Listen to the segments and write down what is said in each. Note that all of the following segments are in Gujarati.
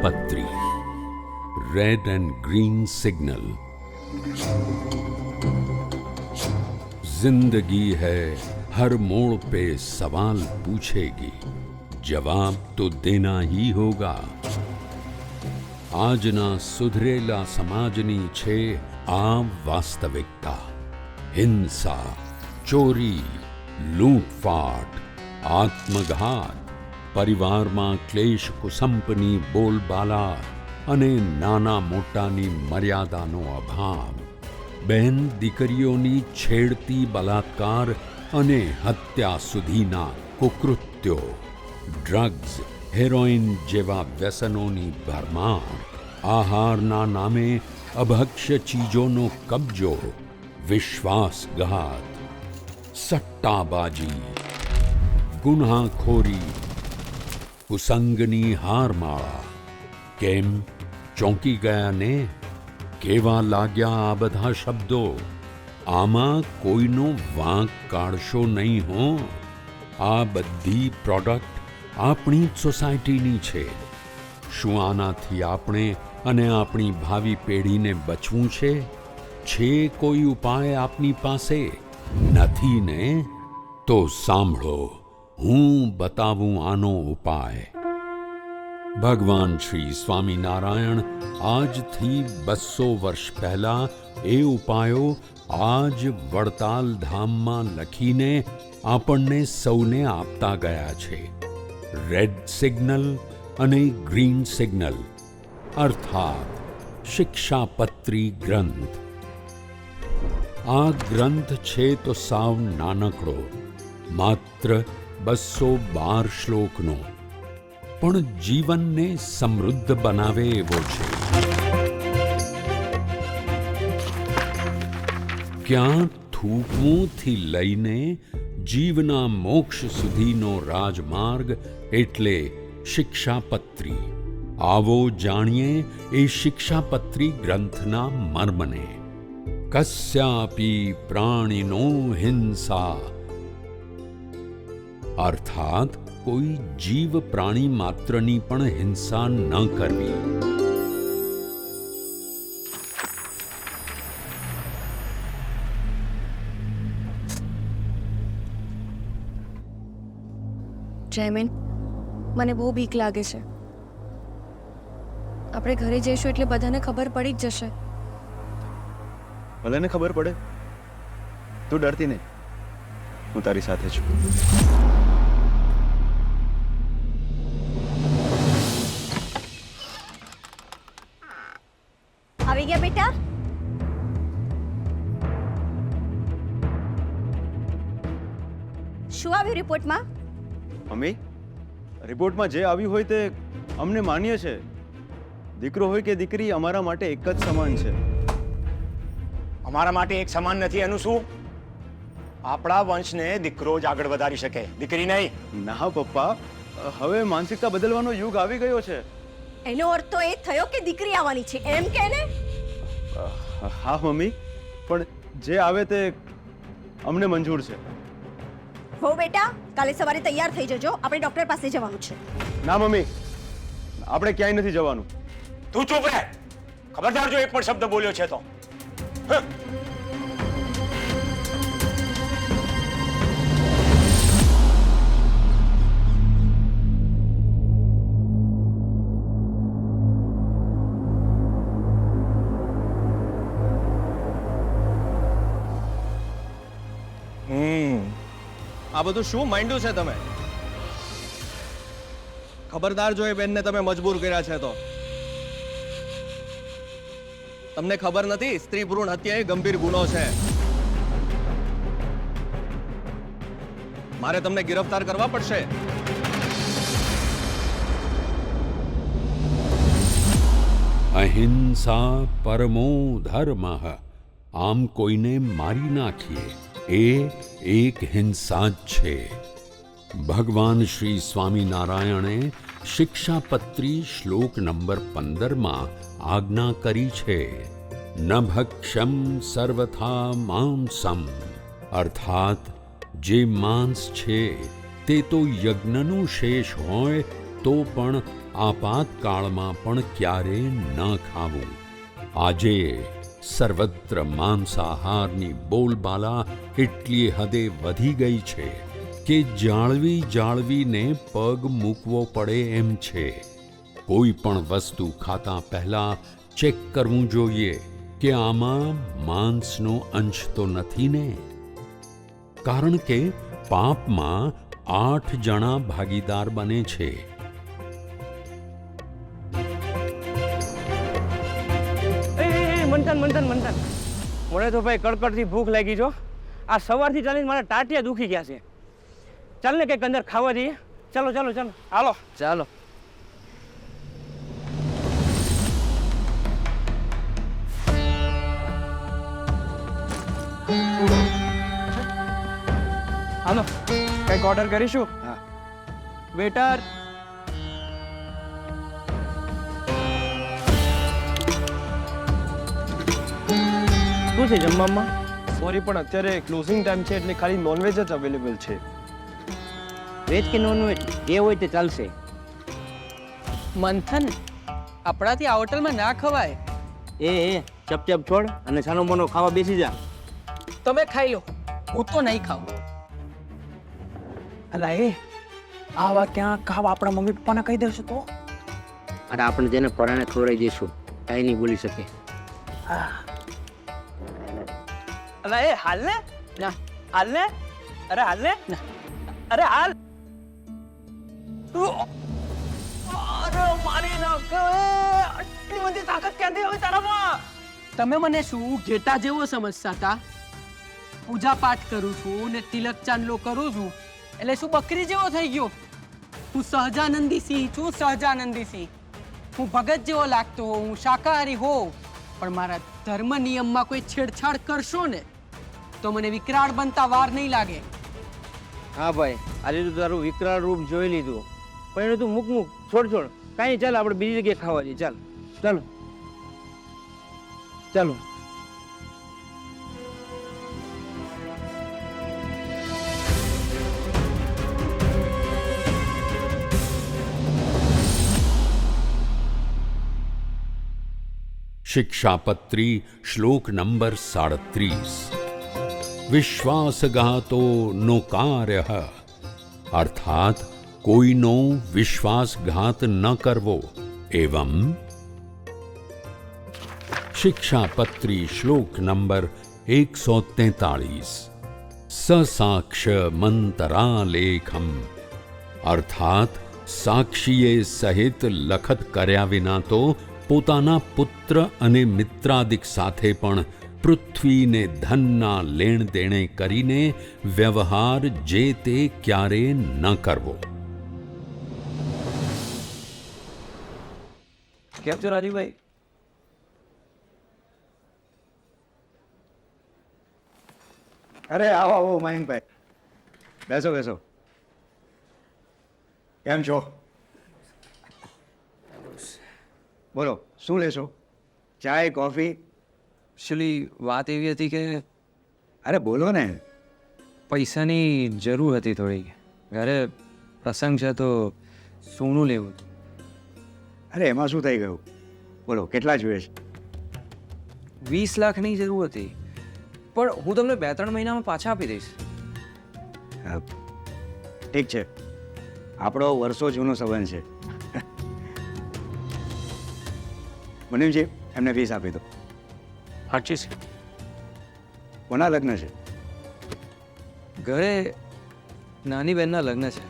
पत्री, रेड एंड ग्रीन सिग्नल। जिंदगी है हर मोड़ पे सवाल पूछेगी, जवाब तो देना ही होगा। આજના સુધરેલા સમાજની છે આ વાસ્તવિકતા। હિંસા, ચોરી, લૂંટફાટ, આત્મઘાત, પરિવારમાં ક્લેશ કુસંપની બોલબાલા અને નાના મોટાની મર્યાદાનો અભાવ, બહેન દીકરીઓની છેડતી બલાત્કાર અને હત્યા સુધીના કુકૃત્યો, ડ્રગ્સ, હેરોઇન જેવા વ્યસનોની ભરમાર, આહારના નામે અભક્ષ્ય ચીજોનો કબજો, વિશ્વાસઘાત, સટ્ટાબાજી, ગુન્હાખોરી, કુસંગની હારમાળા। કેમ ચોંકી ગયા ને? કેવા લાગ્યા આ બધા શબ્દો? આમાં કોઈનો વાંક કાઢશો નહીં હો। આ બધી પ્રોડક્ટ આપણી જ સોસાયટીની છે। શું આનાથી આપણે અને આપણી ભાવિ પેઢીને બચવું છે? છે કોઈ ઉપાય આપની પાસે? નથી ને? તો સાંભળો, હું બતાવું આનો ઉપાય। ભગવાન શ્રી સ્વામિનારાયણ આજથી 200 વર્ષ પહેલા એ ઉપાયો આજ વડતાલ ધામમાં લખીને આપણને સૌને આપતા ગયા છે। રેડ સિગ્નલ અને ગ્રીન સિગ્નલ અર્થાત શિક્ષાપત્રી ગ્રંથ। આ ગ્રંથ છે તો સાવ નાનકડો, માત્ર 212 શ્લોકનો, પણ જીવનને સમૃદ્ધ બનાવે એવો છે। ક્યાં થૂકવુંથી લઈને જીવના મોક્ષ સુધીનો રાજમાર્ગ એટલે શિક્ષાપત્રી। આવો જાણીએ એ શિક્ષાપત્રી ગ્રંથના મર્મને। કસ્યાપી પ્રાણીનો હિંસા અર્થાત કોઈ જીવ પ્રાણી માત્રની પણ હિંસા ન કરવી। જયમીન, મને બહુ બીક લાગે છે। આપણે ઘરે જઈશું એટલે બધાને ખબર પડી જ જશે। ભલે ને ખબર પડે, તું ડરતી નહીં, હું તારી સાથે છું। આવી ગયા બેટા? શું આવ્યું રિપોર્ટમાં? મમ્મી, રિપોર્ટમાં જે આવ્યું હોય તે અમને માન્ય છે। દીકરો હોય કે દીકરી અમારા માટે એક જ સમાન છે। અમારા માટે એક સમાન નથી એનું શું? આપણા વંશને દીકરો જ આગળ વધારી શકે, દીકરી નહીં। ના પપ્પા, હવે માનસિકતા બદલવાનો યુગ આવી ગયો છે। એનો અર્થ તો એ થયો કે દીકરી આવવાની છે એમ કે ને? હા મમ્મી, પણ જે આવે તે અમને મંજૂર છે। હો બેટા, કાલે સવારે તૈયાર થઈ જજો, આપણે ડોક્ટર પાસે જવાનું છે। ના મમ્મી, આપણે ક્યાંય નથી જવાનું। તું ચૂપ રહે, ખબરદાર જો એક પણ શબ્દ બોલ્યો છે તો। આ બધું શું માંડ્યું છે તમે? ખબરદાર જો એ બેનને તમે મજબૂર કર્યા છે તો। તમને ખબર નથી, સ્ત્રી ભ્રૂણ હત્યા એ ગંભીર ગુનો છે। મારે તમને ગિરફતાર કરવા પડશે। અહિંસા પરમો ધર્મઃ। આમ કોઈને મારી નાખીએ એ એક હિંસા જ છે। ભગવાન શ્રી સ્વામિનારાયણે શિક્ષાપત્રી શ્લોક નંબર 15માં આજ્ઞા કરી છે, ન ભક્ષ્યમ સર્વથા માંસમ, અર્થાત જે માંસ છે તે તો યજ્ઞનું શેષ હોય તો પણ આપાતકાળમાં પણ ક્યારેય ન ખાવું. આજે સર્વત્ર માંસાહારની બોલબાલા એટલી હદે વધી ગઈ છે કે જાળવીને પગ મૂકવો પડે એમ છે. કોઈ પણ વસ્તુ ખાતા પહેલા ચેક કરવું જોઈએ કે આમાં માંસનો અંશ તો નથી ને, કારણ કે પાપમાં 8 જણા ભાગીદાર બને છે. મંથન મને તો ભાઈ કડકડથી ભૂખ લાગી છો. આ સવારથી ચાલીને મારા ટાટિયા દુખી ગયા છે. ચાલ ને કંઈક અંદર ખાવા જઈએ. ચાલો હાલો ચાલો. હાલો કંઈક ઓર્ડર કરીશું. હા વેટર. શું છે જમવામાં? સોરી પણ અત્યારે ક્લોઝિંગ ટાઈમ છે એટલે ખાલી નોનવેજ જ અવેલેબલ છે. વેજ કે નોનવેજ એ હોય તે ચાલશે. મંથન આપણાથી આ હોટલમાં ના ખવાય. એ ચપ છોડ અને છાનો મોનો ખાવા બેસી જા. તમે ખાઈ લો, હું તો નહીં ખાઉં. અલા એ આવા ક્યાં ખાવા આપણા મમ્મી પપ્પાને કહી દેશું તો? અરે આપણે જેને પરાણે ખવડાવી દઈશું, કાંઈ નહીં બોલી શકે. અલા એ હાલ ને ના હાલ ને અરે હાલ ને અરે હાલ. અરે મારી નાખ, આટલી બધી તાકાત ક્યાંથી આવી તારામાં? તમે મને શું ઘેટા જેવો સમજતા હતા? પૂજા પાઠ કરું છું ને તિલક ચાંદલો કરું છું એટલે શું બકરી જેવો થઈ ગયો? હું સહજાનંદી સિંહ છું, સહજાનંદી સિંહ. હું ભગત જેવો લાગતો હોઉં, હું શાકાહારી હોઉં, પણ મારા ધર્મ નિયમમાં કોઈ છેડછાડ કરશો ને તો મને વિકરાળ બનતા વાર નહીં લાગે. હા ભાઈ, આજે તું તારું વિકરાળ રૂપ જોઈ લીધું, પણ એને તું મૂક છોડ. કાંઈ ચાલ, આપણે બીજી જગ્યાએ ખાવા જઈએ. ચાલો. શિક્ષાપત્રી શ્લોક નંબર 37. વિશ્વાસઘાતો નો કાર્ય, અર્થાત કોઈનો વિશ્વાસઘાત ન કરવો. એવં શિક્ષાપત્રી શ્લોક નંબર 143. સસાક્ષ્ય મંતરાલેખમ, અર્થાત સાક્ષીએ સહિત લખત કર્યા વિના તો પોતાના પુત્ર અને મિત્રાદિક સાથે પણ પૃથ્વીને ધનના લેણ દેણે કરીને વ્યવહાર જે તે ક્યારે ન કરવો. કેમ છો રાજુભાઈ? અરે આવો મયંકભાઈ, બેસો. કેમ છો? બોલો, શું લેશો? ચાય, કોફી? એકચ્યુઅલી વાત એવી હતી કે અરે બોલો ને. પૈસાની જરૂર હતી થોડી. ઘરે પ્રસંગ છે તો સોનું લેવું. અરે એમાં શું થઈ ગયું? બોલો, કેટલા જોઈએ છે? 20 લાખની જરૂર હતી, પણ હું તમને 2-3 મહિનામાં પાછા આપી દઈશ. ઠીક છે, આપણો વર્ષો જૂનો સંબંધ છે. મુનિમજી, એમને 20 આપી દો. સાચી છે. કોના લગ્ન છે? ઘરે નાની બહેનના લગ્ન છે.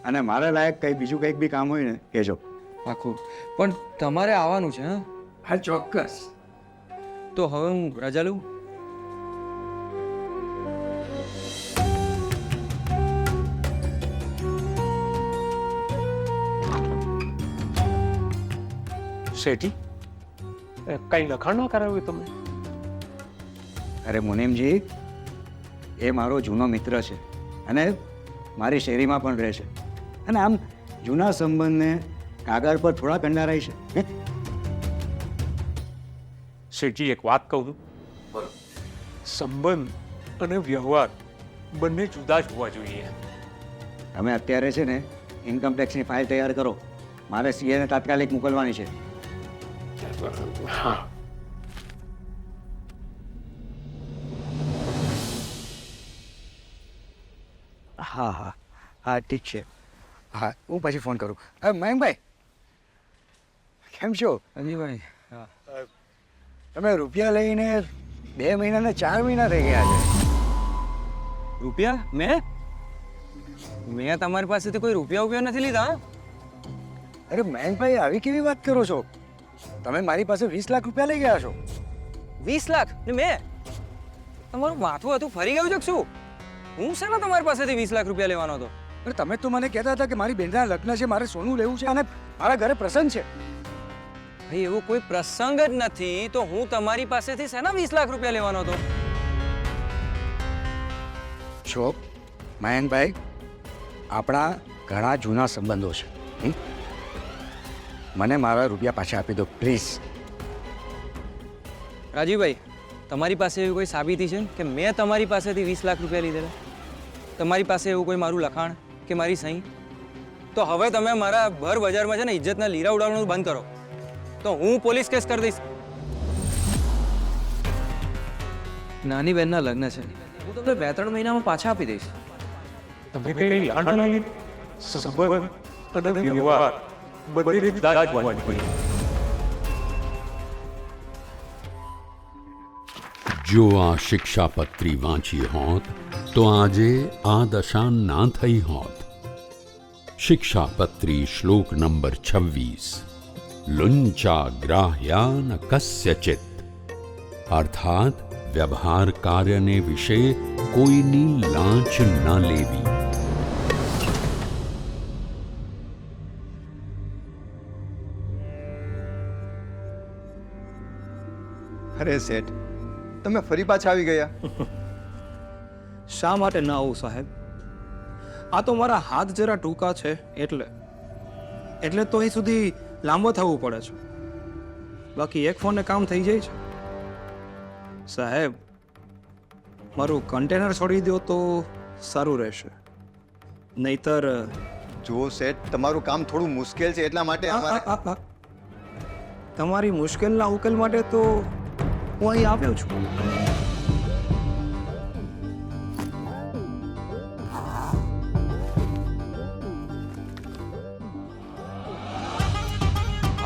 અને મારા લાયક બીજું કંઈક બી કામ હોય ને કહેજો. પાકું. પણ તમારે આવવાનું છે? હા, ચોક્કસ. તો હવે હું રજા લઉં. શેઠી, કઈ લખાણ ન કરાવ્યું તમે? અરે મુનિમજી, એ મારો જૂનો મિત્ર છે અને મારી શેરીમાં પણ રહે છે, અને આમ જૂના સંબંધને કાગળ પર થોડા કંડારાય છે. શેઠજી, એક વાત કહું છું. સંબંધ અને વ્યવહાર બંને જુદા જ હોવા જોઈએ. તમે અત્યારે છે ને ઇન્કમ ટેક્સની ફાઇલ તૈયાર કરો. મારે સીએને તાત્કાલિક મોકલવાની છે. હા હા હા ઠીક છે. હા હું પછી ફોન કરું. મયંકભાઈ કેમ છો? અજીભાઈ તમે રૂપિયા લઈને 2 મહિના ને 4 મહિના થઈ ગયા છે. રૂપિયા મેં તમારી પાસેથી કોઈ રૂપિયા નથી લીધા. અરે મયંકભાઈ આવી કેવી વાત કરો છો? તમે મારી પાસે 20 લાખ રૂપિયા લઈ ગયા છો. 20 લાખ ને મેં તમારું માથું હતું ફરી ગયું છે કે શું? હું શેના તમારી પાસેથી 20 લાખ રૂપિયા લેવાનો હતો? અરે તમે તો મને કહેતા હતા કે મારી બેનના લગ્ન છે, મારે સોનું લેવું છે અને મારા ઘરે પ્રસંગ છે. ભાઈ એવો કોઈ પ્રસંગ જ નથી તો હું તમારી પાસેથી શેના 20 લાખ રૂપિયા લેવાનો હતો? છો મયંકભાઈ, આપણા ઘણા જૂના સંબંધો છે. મને મારા રૂપિયા પાછા આપી દો પ્લીઝ. રાજીવભાઈ, તમારી પાસે એવી કોઈ સાબિતી છે કે મેં તમારી પાસેથી 20 લાખ રૂપિયા લીધેલા? તમારી પાસે એવું કોઈ મારું લખાણ કે મારી સહી? તો હવે તમે મારા ભર બજારમાં છે ને ઇજ્જતના લીરા ઉડાવવાનું બંધ કરો, તો હું પોલીસ કેસ કરી દઈશ. નાની બહેનના લગ્ન છે, હું તમને 2-3 મહિનામાં પાછા આપી દઈશ. જો આ શિક્ષાપત્રી વાંચી હોત તો આજે આ દશા ના થઈ હોત. શિક્ષાપત્રી શ્લોક નંબર 26 લુંચા ગ્રાહ્યા ન કસ્યચિત, અર્થાત વ્યવહાર કાર્યને વિશે કોઈની લાંચ ન લેવી. અરે શેઠ, તમે ફરી પાછા આવી ગયા. શા માટે ના આવું સાહેબ? આ તો મારા હાથ જરા ટૂંકા છે એટલે તો અહીં સુધી લાંબો થવું પડે છે. બાકી એક ફોનને કામ થઈ જાય છે. સાહેબ, મારું કન્ટેનર છોડી દો તો સારું રહેશે, નહીતર જો શેઠ, તમારું કામ થોડું મુશ્કેલ છે એટલા માટે તમારી મુશ્કેલના ઉકેલ માટે તો હું અહીં આવ્યો છું.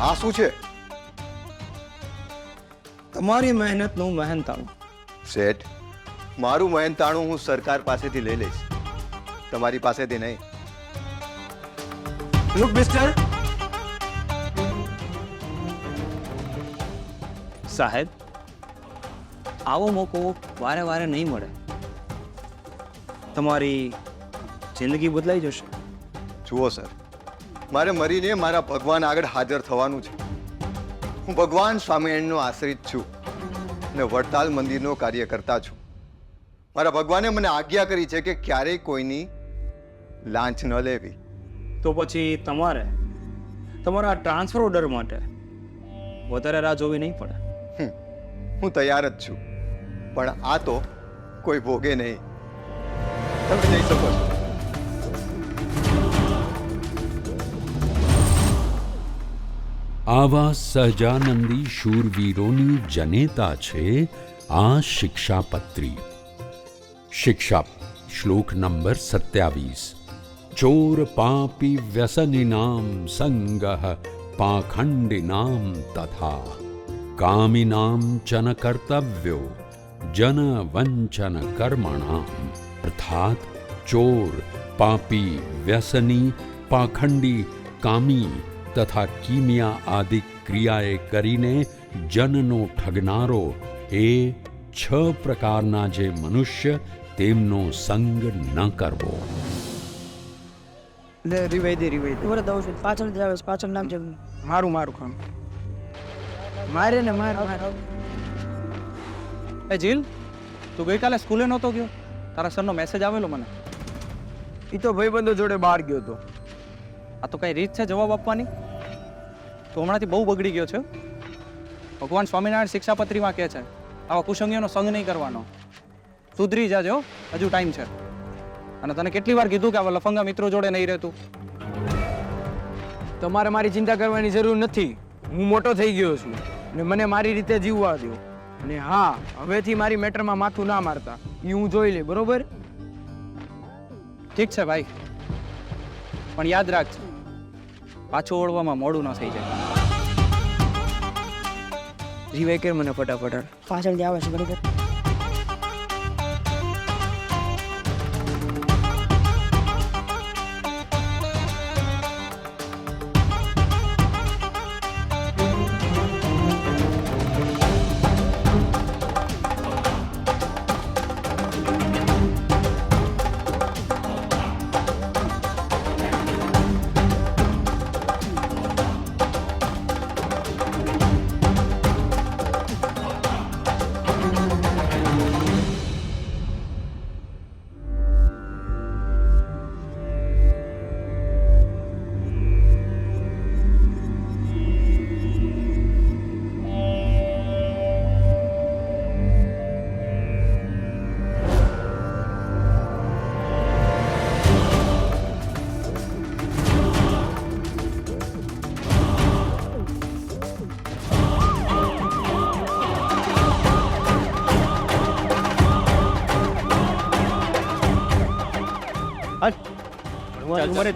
આ શું છે? તમારી મહેનતનું મહેનતાણું. શેઠ, મારું મહેનતાણું હું સરકાર પાસેથી લઈ લઈશ, તમારી પાસેથી નહીં. લુક મિસ્ટર સાહેબ, આવો મોકો વારે વારે નહીં મળે. તમારી જિંદગી બદલાઈ જશે. જુઓ સર, મારે મરીને મારા ભગવાન આગળ હાજર થવાનું છે. હું ભગવાન સ્વામિનારાયણનો આશ્રિત છું અને વડતાલ મંદિરનો કાર્યકર્તા છું. મારા ભગવાને મને આજ્ઞા કરી છે કે ક્યારેય કોઈની લાંચ ન લેવી. તો પછી તમારે તમારા ટ્રાન્સફર ઓર્ડર માટે વધારે રાહ જોવી નહીં પડે. હું તૈયાર જ છું, પણ આ તો કોઈ ભોગે નહીં. તમે જઈ શકો છો. આવા સહજાનંદી શૂરવીરોની જનેતા છે આ શિક્ષાપત્રી. શિક્ષા શ્લોક નંબર 27 ચોર પાપી વ્યસનિનામ સંગઃ પાખંડિનામ તથા કામિનામ ચ ન કર્તવ્યો જન વંચન કર્મણામ. અર્થાત ચોર, પાપી, વ્યસની, પાખંડી, કામી તથા કિમિયા આદિ ક્રિયાએ કરીને જનનો ઠગનારો એ 6 પ્રકારના જે મનુષ્ય તેમનો સંગ ન કરવો. મારું કામ મારે ને મારે. એ જીલ, તું ગઈકાલે સ્કૂલે નહોતો ગયો? તારા સરનો મેસેજ આવેલો મને. એ તો ભાઈબંધો જોડે બહાર ગયો હતો. આ તો કઈ રીત છે જવાબ આપવાની? તો હમણાંથી બહુ બગડી ગયો છે. ભગવાન સ્વામિનારાયણ શિક્ષાપત્રીમાં કહે છે આવા કુસંગીઓનો સંગ નહીં કરવાનો. સુધરી જાજો, હજુ ટાઈમ છે. અને તને કેટલી વાર કીધું કે આવા લફંગા મિત્રો જોડે નહીં રહેતું? તમારે મારી ચિંતા કરવાની જરૂર નથી. હું મોટો થઈ ગયો છું અને મને મારી રીતે જીવવા દો. અને હા, હવેથી મારી મેટરમાં માથું ના મારતા. એ હું જોઈ લે, બરોબર? ઠીક છે ભાઈ, પણ યાદ રાખજો, પાછું ઓળવામાં મોડું ન થઈ જાય. રીવાય કર મને ફટાફટ. પાછળથી આવે છે બરાબર.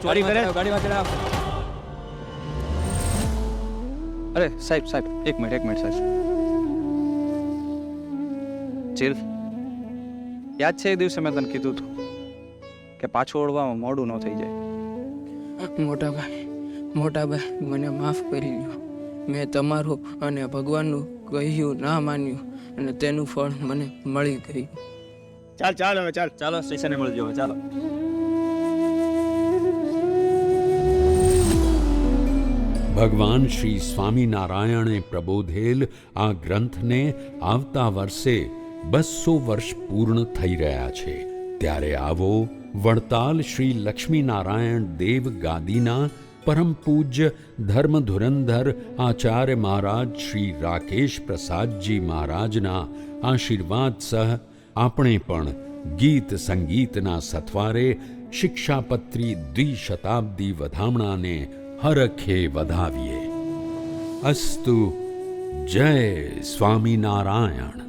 ચોરી કરે. ગાડીમાં ચડાવ. અરે સાહેબ, એક મિનિટ સાહેબ. ચીલ, યાદ છે એ દિવસે મેં તને કીધું હતું કે પાછું ઓળવામાં મોડું ન થઈ જાય? મોટાભાઈ મને માફ કરી લો. મેં તમારું અને ભગવાનનું કહ્યું ના માન્યું અને તેનું ફળ મને મળી ગયું. ચાલ હવે ચાલ. ચાલો સ્ટેશને મળજો. ચાલો. ભગવાન શ્રી સ્વામિનારાયણે પ્રબોધેલ આ ગ્રંથને આવતા વર્ષે 200 વર્ષ પૂર્ણ થઈ રહ્યા છે. ત્યારે આવો વડતાલ શ્રી લક્ષ્મીનારાયણ દેવ ગાદીના પરમ પૂજ્ય ધર્મ ધુરંધર આચાર્ય મહારાજ શ્રી રાકેશ પ્રસાદજી મહારાજના આશીર્વાદ સહ આપણે પણ ગીત સંગીતના સથવારે શિક્ષાપત્રી દ્વિશતાબ્દી વધામણાને હરખે વધાવીએ. અસ્તુ. જય સ્વામિનારાયણ.